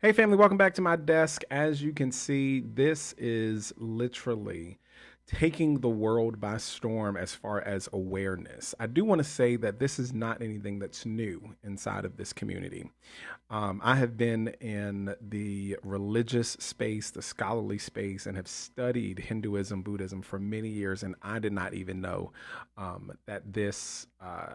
Hey family, welcome back to my desk. As you can see, this is literally taking the world by storm as far as awareness. I do want to say that this is not anything that's new inside of this community. I have been in the religious space, the scholarly space, and have studied Hinduism, Buddhism for many years, and I did not even know that this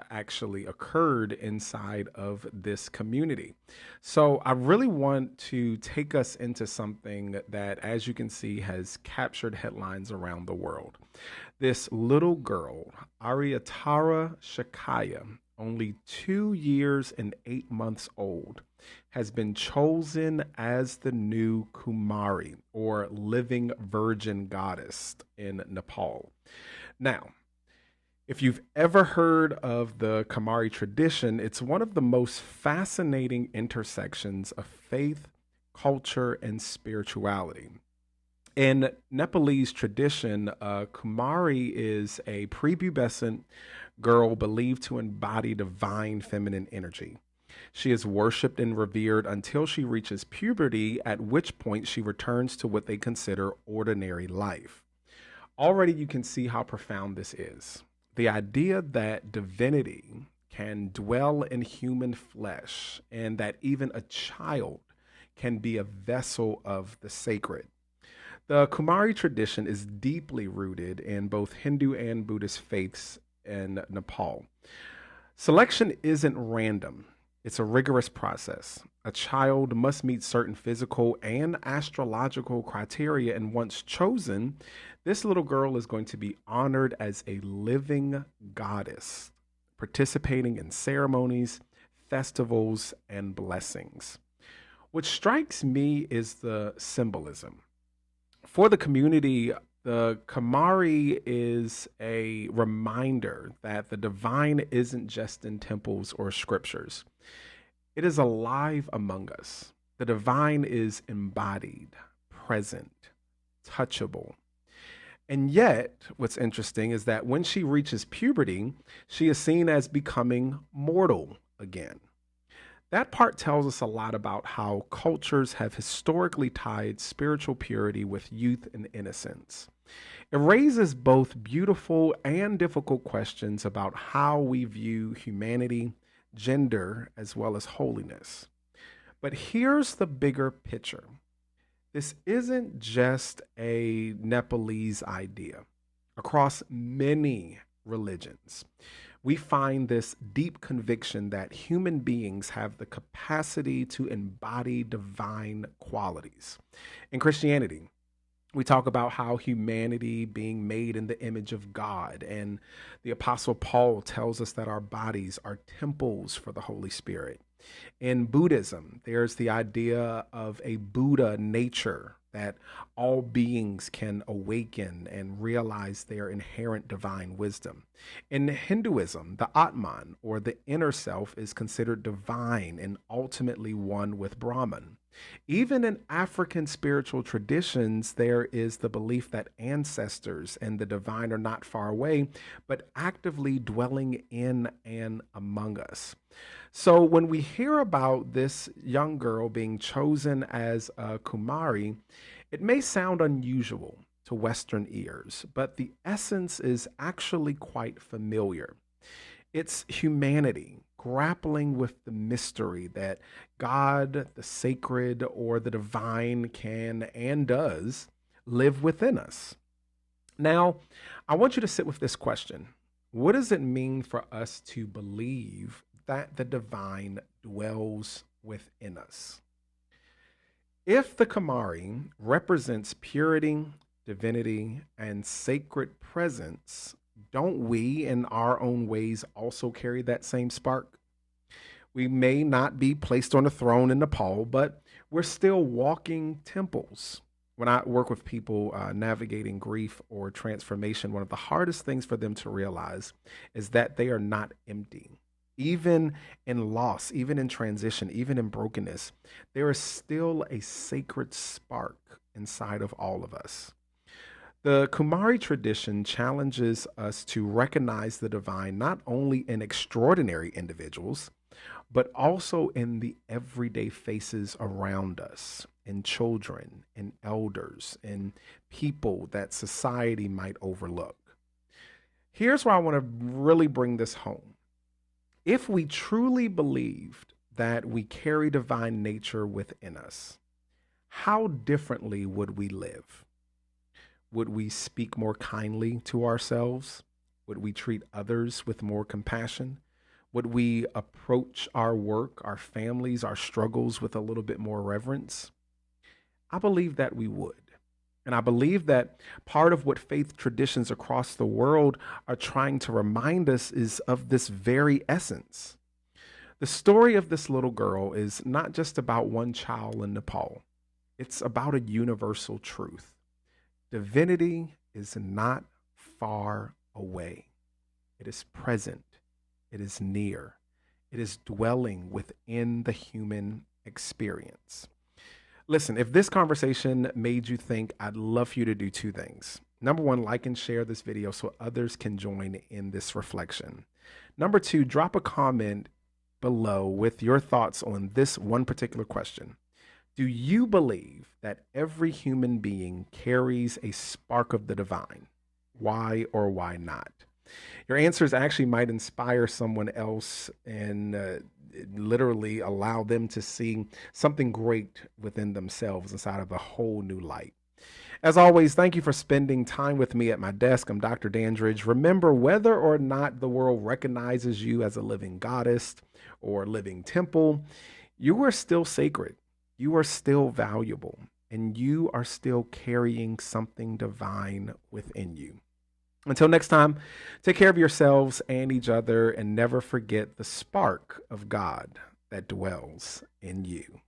actually occurred inside of this community. So I really want to take us into something that, as you can see, has captured headlines around the world. This little girl, Aryatara Shakya, only 2 years and 8 months old, has been chosen as the new Kumari, or living virgin goddess, in Nepal. Now, if you've ever heard of the Kumari tradition, it's one of the most fascinating intersections of faith, culture, and spirituality. In Nepalese tradition, Kumari is a prepubescent girl believed to embody divine feminine energy. She is worshipped and revered until she reaches puberty, at which point she returns to what they consider ordinary life. Already you can see how profound this is. The idea that divinity can dwell in human flesh and that even a child can be a vessel of the sacred. The Kumari tradition is deeply rooted in both Hindu and Buddhist faiths in Nepal. Selection isn't random. It's a rigorous process. A child must meet certain physical and astrological criteria, and once chosen, this little girl is going to be honored as a living goddess, participating in ceremonies, festivals, and blessings. What strikes me is the symbolism. For the community, the Kumari is a reminder that the divine isn't just in temples or scriptures. It is alive among us. The divine is embodied, present, touchable. And yet, what's interesting is that when she reaches puberty, she is seen as becoming mortal again. That part tells us a lot about how cultures have historically tied spiritual purity with youth and innocence. It raises both beautiful and difficult questions about how we view humanity, gender, as well as holiness. But here's the bigger picture. This isn't just a Nepalese idea. Across many religions, we find this deep conviction that human beings have the capacity to embody divine qualities. In Christianity, we talk about how humanity being made in the image of God, and the Apostle Paul tells us that our bodies are temples for the Holy Spirit. In Buddhism, there's the idea of a Buddha nature, that all beings can awaken and realize their inherent divine wisdom. In Hinduism, the Atman, or the inner self, is considered divine and ultimately one with Brahman. Even in African spiritual traditions, there is the belief that ancestors and the divine are not far away, but actively dwelling in and among us. So when we hear about this young girl being chosen as a Kumari, it may sound unusual to Western ears, but the essence is actually quite familiar. It's humanity grappling with the mystery that God, the sacred, or the divine can and does live within us. Now, I want you to sit with this question. What does it mean for us to believe that the divine dwells within us? If the Kumari represents purity, divinity, and sacred presence, don't we, in our own ways, also carry that same spark? We may not be placed on a throne in Nepal, but we're still walking temples. When I work with people navigating grief or transformation, one of the hardest things for them to realize is that they are not empty. Even in loss, even in transition, even in brokenness, there is still a sacred spark inside of all of us. The Kumari tradition challenges us to recognize the divine not only in extraordinary individuals, but also in the everyday faces around us, in children, in elders, in people that society might overlook. Here's where I want to really bring this home. If we truly believed that we carry divine nature within us, how differently would we live? Would we speak more kindly to ourselves? Would we treat others with more compassion? Would we approach our work, our families, our struggles with a little bit more reverence? I believe that we would. And I believe that part of what faith traditions across the world are trying to remind us is of this very essence. The story of this little girl is not just about one child in Nepal, it's about a universal truth. Divinity is not far away, it is present, it is near, it is dwelling within the human experience. Listen, if this conversation made you think, I'd love for you to do two things. Number one, like and share this video so others can join in this reflection. Number two, drop a comment below with your thoughts on this one particular question. Do you believe that every human being carries a spark of the divine? Why or why not? Your answers actually might inspire someone else and literally allow them to see something great within themselves inside of a whole new light. As always, thank you for spending time with me at my desk. I'm Dr. Dandridge. Remember, whether or not the world recognizes you as a living goddess or living temple, you are still sacred. You are still valuable, and you are still carrying something divine within you. Until next time, take care of yourselves and each other, and never forget the spark of God that dwells in you.